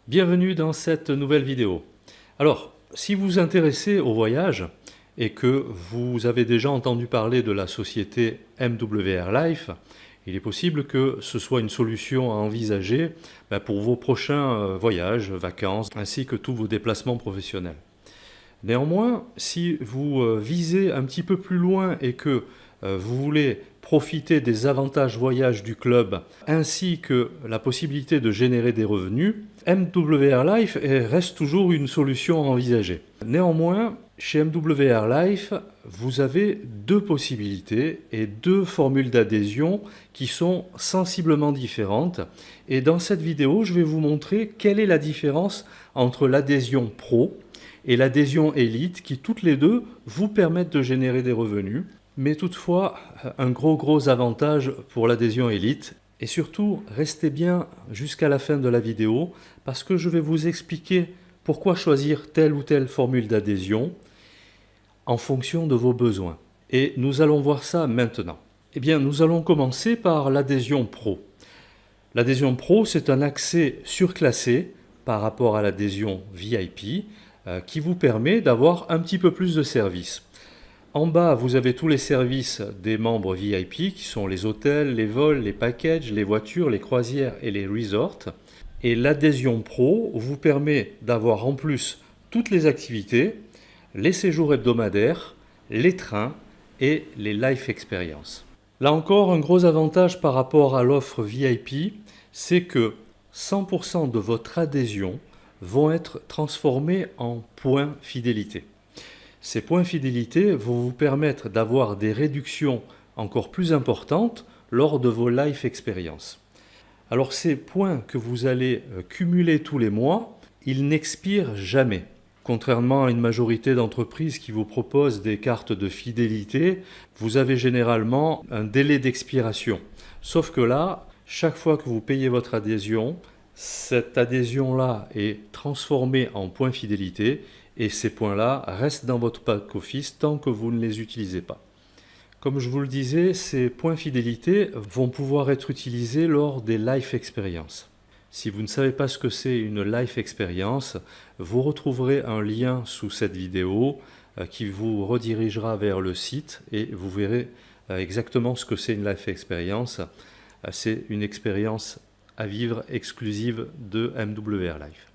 Bienvenue dans cette nouvelle vidéo. Alors, si vous vous intéressez au voyage et que vous avez déjà entendu parler de la société MWR Life, il est possible que ce soit une solution à envisager pour vos prochains voyages, vacances, ainsi que tous vos déplacements professionnels. Néanmoins, si vous visez un petit peu plus loin et que vous voulez profiter des avantages voyage du club ainsi que la possibilité de générer des revenus, MWR Life reste toujours une solution à envisager. Néanmoins, chez MWR Life, vous avez deux possibilités et deux formules d'adhésion qui sont sensiblement différentes. Et dans cette vidéo, je vais vous montrer quelle est la différence entre l'adhésion pro et l'adhésion élite qui toutes les deux vous permettent de générer des revenus. Mais toutefois, un gros avantage pour l'adhésion élite. Et surtout, restez bien jusqu'à la fin de la vidéo parce que je vais vous expliquer pourquoi choisir telle ou telle formule d'adhésion en fonction de vos besoins. Et nous allons voir ça maintenant. Eh bien, nous allons commencer par l'adhésion pro. L'adhésion pro, c'est un accès surclassé par rapport à l'adhésion VIP qui vous permet d'avoir un petit peu plus de services. En bas, vous avez tous les services des membres VIP qui sont les hôtels, les vols, les packages, les voitures, les croisières et les resorts. Et l'adhésion pro vous permet d'avoir en plus toutes les activités, les séjours hebdomadaires, les trains et les life experiences. Là encore, un gros avantage par rapport à l'offre VIP, c'est que 100% de votre adhésion vont être transformés en points fidélité. Ces points fidélité vont vous permettre d'avoir des réductions encore plus importantes lors de vos life experiences. Alors ces points que vous allez cumuler tous les mois, ils n'expirent jamais. Contrairement à une majorité d'entreprises qui vous proposent des cartes de fidélité, vous avez généralement un délai d'expiration. Sauf que là, chaque fois que vous payez votre adhésion, cette adhésion-là est transformée en points fidélité et ces points-là restent dans votre pack office tant que vous ne les utilisez pas. Comme je vous le disais, ces points fidélité vont pouvoir être utilisés lors des life experiences. Si vous ne savez pas ce que c'est une life experience, vous retrouverez un lien sous cette vidéo qui vous redirigera vers le site et vous verrez exactement ce que c'est une life experience. C'est une expérience à vivre exclusive de MWR Life.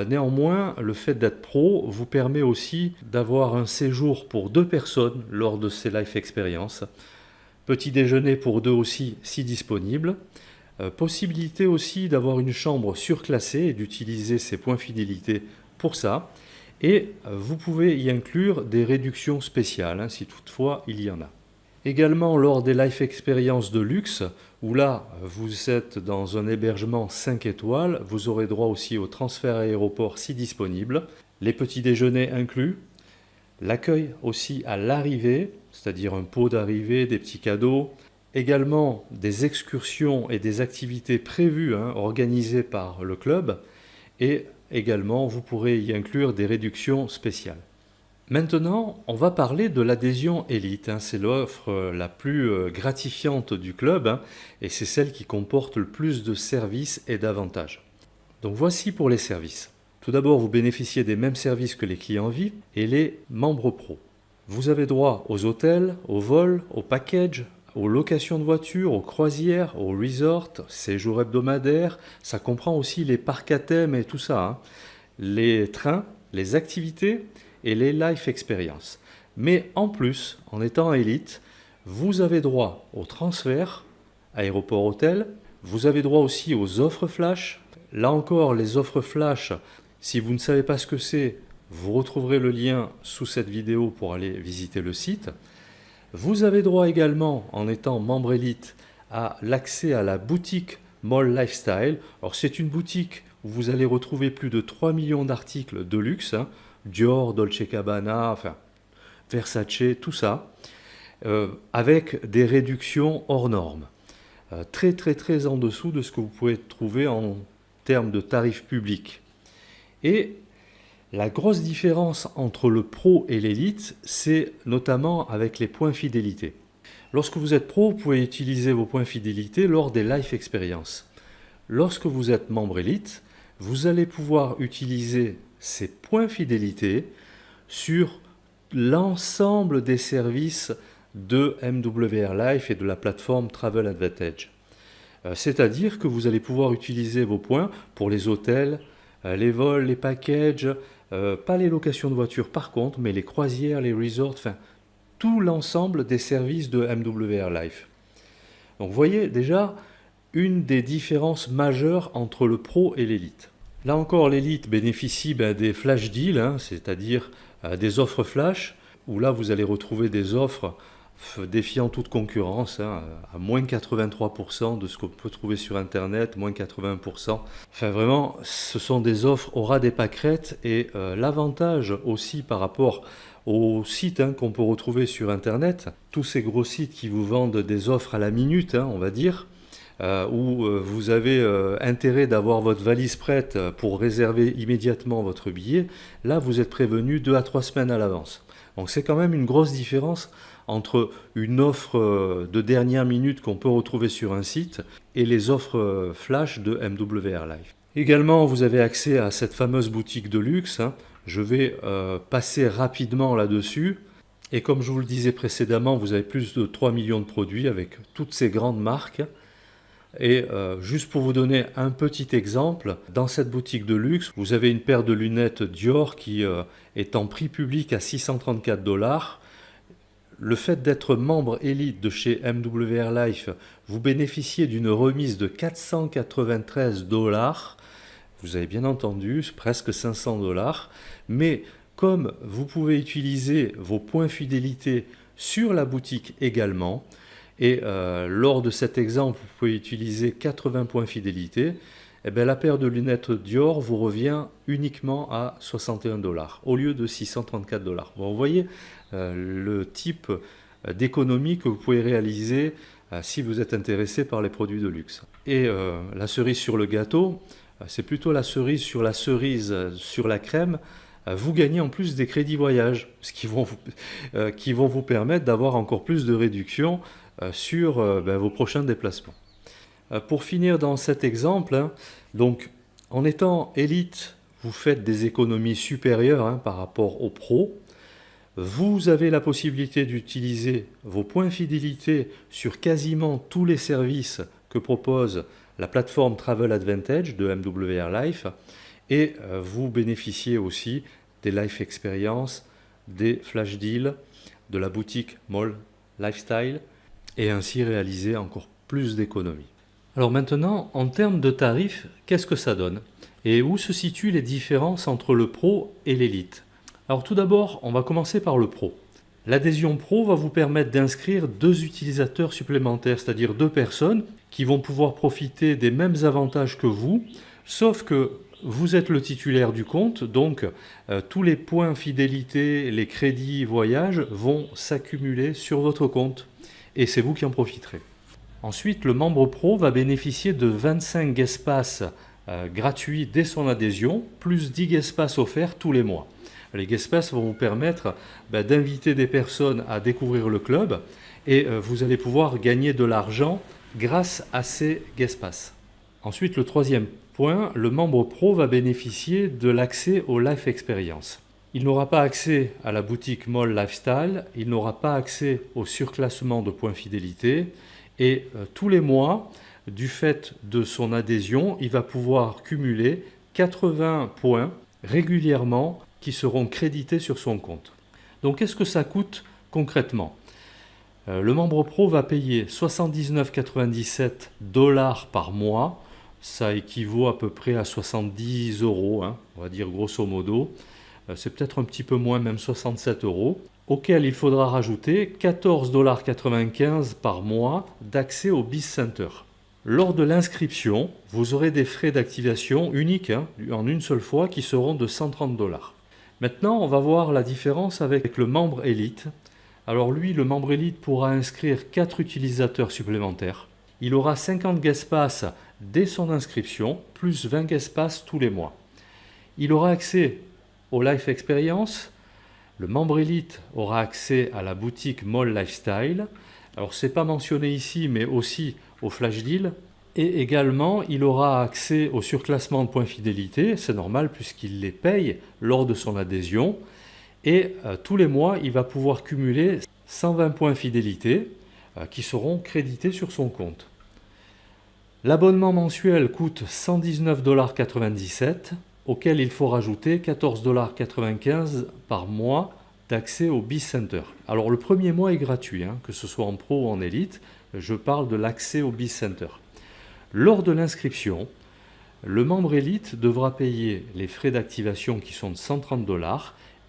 Néanmoins, le fait d'être pro vous permet aussi d'avoir un séjour pour 2 personnes lors de ces life experiences. Petit déjeuner pour 2 aussi si disponible. Possibilité aussi d'avoir une chambre surclassée et d'utiliser ces points fidélité pour ça. Et vous pouvez y inclure des réductions spéciales si toutefois il y en a. Également lors des life experiences de luxe, où là vous êtes dans un hébergement 5 étoiles, vous aurez droit aussi au transfert aéroport si disponible, les petits déjeuners inclus, l'accueil aussi à l'arrivée, c'est-à-dire un pot d'arrivée, des petits cadeaux, également des excursions et des activités prévues organisées par le club, et également vous pourrez y inclure des réductions spéciales. Maintenant, on va parler de l'adhésion élite. C'est l'offre la plus gratifiante du club et c'est celle qui comporte le plus de services et d'avantages. Donc voici pour les services. Tout d'abord, vous bénéficiez des mêmes services que les clients VIP et les membres pro. Vous avez droit aux hôtels, aux vols, aux packages, aux locations de voitures, aux croisières, aux resorts, séjours hebdomadaires. Ça comprend aussi les parcs à thème et tout ça. Les trains, les activités et les life experiences. Mais en plus, en étant élite, vous avez droit au transfert aéroport-hôtel, vous avez droit aussi aux offres flash. Là encore, les offres flash, si vous ne savez pas ce que c'est, vous retrouverez le lien sous cette vidéo pour aller visiter le site. Vous avez droit également, en étant membre élite, à l'accès à la boutique Mall Lifestyle. Alors c'est une boutique où vous allez retrouver plus de 3 millions d'articles de luxe, Dior, Dolce Gabbana, enfin Versace, tout ça, avec des réductions hors normes, très en dessous de ce que vous pouvez trouver en termes de tarifs publics. Et la grosse différence entre le pro et l'élite, c'est notamment avec les points fidélité. Lorsque vous êtes pro, vous pouvez utiliser vos points fidélité lors des life experiences. Lorsque vous êtes membre élite, vous allez pouvoir utiliser ces points fidélité sur l'ensemble des services de MWR Life et de la plateforme Travel Advantage. C'est-à-dire que vous allez pouvoir utiliser vos points pour les hôtels, les vols, les packages, pas les locations de voitures par contre, mais les croisières, les resorts, enfin tout l'ensemble des services de MWR Life. Donc vous voyez déjà une des différences majeures entre le Pro et l'Elite. Là encore, l'Elite bénéficie des flash deals, c'est-à-dire des offres flash, où là vous allez retrouver des offres défiant toute concurrence, à moins 83% de ce qu'on peut trouver sur Internet, moins 80%. Enfin vraiment, ce sont des offres au ras des pâquerettes et l'avantage aussi par rapport aux sites qu'on peut retrouver sur Internet, tous ces gros sites qui vous vendent des offres à la minute, on va dire, où vous avez intérêt d'avoir votre valise prête pour réserver immédiatement votre billet, là vous êtes prévenu 2 à 3 semaines à l'avance. Donc c'est quand même une grosse différence entre une offre de dernière minute qu'on peut retrouver sur un site et les offres flash de MWR Life. Également, vous avez accès à cette fameuse boutique de luxe. Je vais passer rapidement là-dessus. Et comme je vous le disais précédemment, vous avez plus de 3 millions de produits avec toutes ces grandes marques. Et juste pour vous donner un petit exemple, dans cette boutique de luxe, vous avez une paire de lunettes Dior qui est en prix public à 634 $. Le fait d'être membre élite de chez MWR Life, vous bénéficiez d'une remise de 493 $. Vous avez bien entendu, presque 500 $. Mais comme vous pouvez utiliser vos points fidélité sur la boutique également, et lors de cet exemple, vous pouvez utiliser 80 points fidélité, et bien la paire de lunettes Dior vous revient uniquement à 61 $ au lieu de 634 $. Bon, vous voyez le type d'économie que vous pouvez réaliser si vous êtes intéressé par les produits de luxe. Et la cerise sur le gâteau, c'est plutôt la cerise sur la crème. Vous gagnez en plus des crédits voyage, ce qui vont vous permettre d'avoir encore plus de réduction sur vos prochains déplacements. Pour finir dans cet exemple, donc en étant élite, vous faites des économies supérieures par rapport aux pros. Vous avez la possibilité d'utiliser vos points fidélité sur quasiment tous les services que propose la plateforme Travel Advantage de MWR Life et vous bénéficiez aussi des Life Experience, des Flash Deals, de la boutique Mall Lifestyle et ainsi réaliser encore plus d'économies. Alors maintenant, en termes de tarifs, qu'est-ce que ça donne? Et où se situent les différences entre le Pro et l'Elite? Alors tout d'abord, on va commencer par le Pro. L'adhésion Pro va vous permettre d'inscrire 2 utilisateurs supplémentaires, c'est-à-dire 2 personnes qui vont pouvoir profiter des mêmes avantages que vous, sauf que vous êtes le titulaire du compte, donc tous les points fidélité, les crédits voyage vont s'accumuler sur votre compte et c'est vous qui en profiterez. Ensuite, le membre Pro va bénéficier de 25 guest pass gratuits dès son adhésion, plus 10 guest pass offerts tous les mois. Les guest pass vont vous permettre d'inviter des personnes à découvrir le club et vous allez pouvoir gagner de l'argent grâce à ces guest pass. Ensuite, le troisième point, le membre Pro va bénéficier de l'accès au Life Experience. Il n'aura pas accès à la boutique Mall Lifestyle, il n'aura pas accès au surclassement de points fidélité et tous les mois, du fait de son adhésion, il va pouvoir cumuler 80 points régulièrement qui seront crédités sur son compte. Donc qu'est-ce que ça coûte concrètement? Le membre Pro va payer 79,97 $ par mois. Ça équivaut à peu près à 70 €, on va dire grosso modo. C'est peut-être un petit peu moins, même 67 €, auquel il faudra rajouter 14,95 $ par mois d'accès au Biz Center. Lors de l'inscription, vous aurez des frais d'activation uniques en une seule fois qui seront de 130 $. Maintenant, on va voir la différence avec le membre élite. Alors lui, le membre élite pourra inscrire 4 utilisateurs supplémentaires. Il aura 50 guest pass dès son inscription, plus 20 guest pass tous les mois. Il aura accès au Life Experience. Le membre élite aura accès à la boutique Mall Lifestyle. Alors, ce n'est pas mentionné ici, mais aussi au Flash Deal. Et également, il aura accès au surclassement de points fidélité, c'est normal puisqu'il les paye lors de son adhésion. Et tous les mois, il va pouvoir cumuler 120 points fidélité qui seront crédités sur son compte. L'abonnement mensuel coûte 119,97 $, auquel il faut rajouter 14,95 $ par mois d'accès au BizCenter. Alors le premier mois est gratuit, que ce soit en pro ou en élite, je parle de l'accès au BizCenter. Lors de l'inscription, le membre élite devra payer les frais d'activation qui sont de 130 $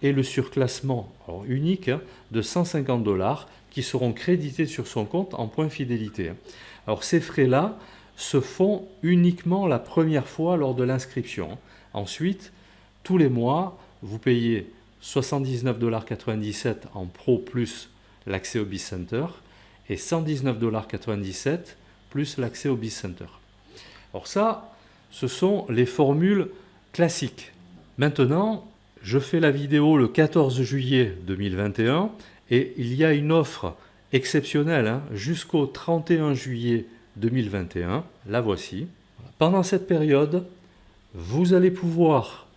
et le surclassement unique de 150 $ qui seront crédités sur son compte en points fidélité. Alors ces frais-là se font uniquement la première fois lors de l'inscription. Ensuite, tous les mois, vous payez 79,97 $ en pro plus l'accès au BizCenter et 119,97 $ plus l'accès au BizCenter. Alors ça, ce sont les formules classiques. Maintenant, je fais la vidéo le 14 juillet 2021 et il y a une offre exceptionnelle jusqu'au 31 juillet 2021. La voici. Pendant cette période, vous allez pouvoir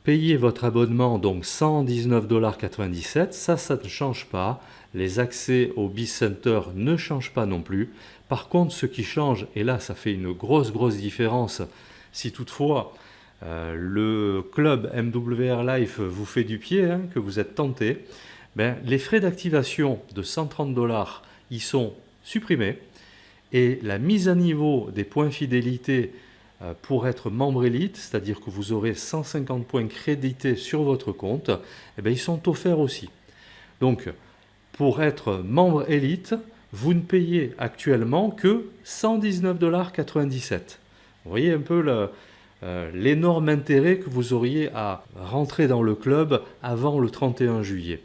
payer votre abonnement, donc 119,97 $. Ça ne change pas. Les accès au BizCenter ne changent pas non plus. Par contre, ce qui change, et là ça fait une grosse différence, si toutefois le club MWR Life vous fait du pied, que vous êtes tenté, les frais d'activation de 130 $, ils sont supprimés. Et la mise à niveau des points fidélité pour être membre élite, c'est-à-dire que vous aurez 150 points crédités sur votre compte, ils sont offerts aussi. Donc, pour être membre élite, vous ne payez actuellement que 119,97 $. Vous voyez un peu l'énorme intérêt que vous auriez à rentrer dans le club avant le 31 juillet.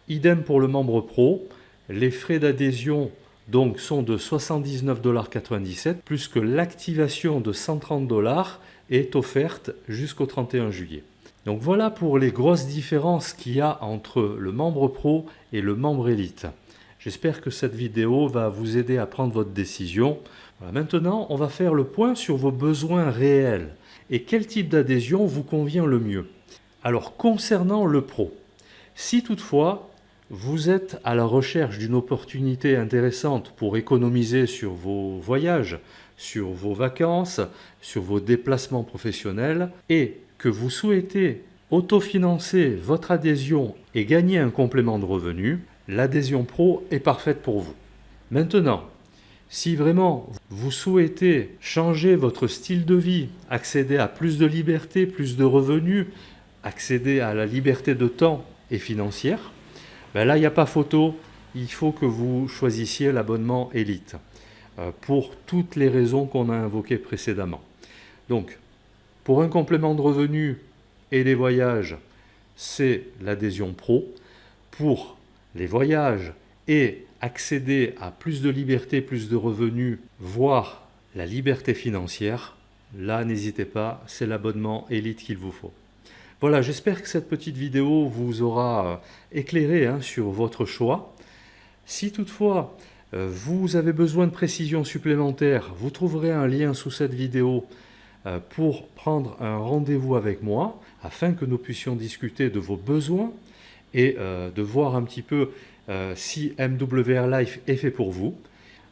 Idem pour le membre pro, les frais d'adhésion donc sont de 79,97 $, plus que l'activation de 130 $ est offerte jusqu'au 31 juillet. Donc voilà pour les grosses différences qu'il y a entre le membre pro et le membre élite. J'espère que cette vidéo va vous aider à prendre votre décision. Voilà, maintenant, on va faire le point sur vos besoins réels et quel type d'adhésion vous convient le mieux. Alors concernant le pro, si toutefois vous êtes à la recherche d'une opportunité intéressante pour économiser sur vos voyages, sur vos vacances, sur vos déplacements professionnels et que vous souhaitez autofinancer votre adhésion et gagner un complément de revenu, l'adhésion pro est parfaite pour vous. Maintenant, si vraiment vous souhaitez changer votre style de vie, accéder à plus de liberté, plus de revenus, accéder à la liberté de temps et financière, là, il n'y a pas photo, il faut que vous choisissiez l'abonnement élite pour toutes les raisons qu'on a invoquées précédemment. Donc, pour un complément de revenus et les voyages, c'est l'adhésion pro. Pour les voyages et accéder à plus de liberté, plus de revenus, voire la liberté financière, là, n'hésitez pas, c'est l'abonnement élite qu'il vous faut. Voilà, j'espère que cette petite vidéo vous aura éclairé sur votre choix. Si toutefois vous avez besoin de précisions supplémentaires, vous trouverez un lien sous cette vidéo pour prendre un rendez-vous avec moi afin que nous puissions discuter de vos besoins et de voir un petit peu si MWR Life est fait pour vous.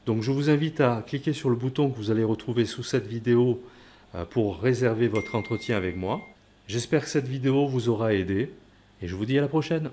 Donc je vous invite à cliquer sur le bouton que vous allez retrouver sous cette vidéo pour réserver votre entretien avec moi. J'espère que cette vidéo vous aura aidé et je vous dis à la prochaine.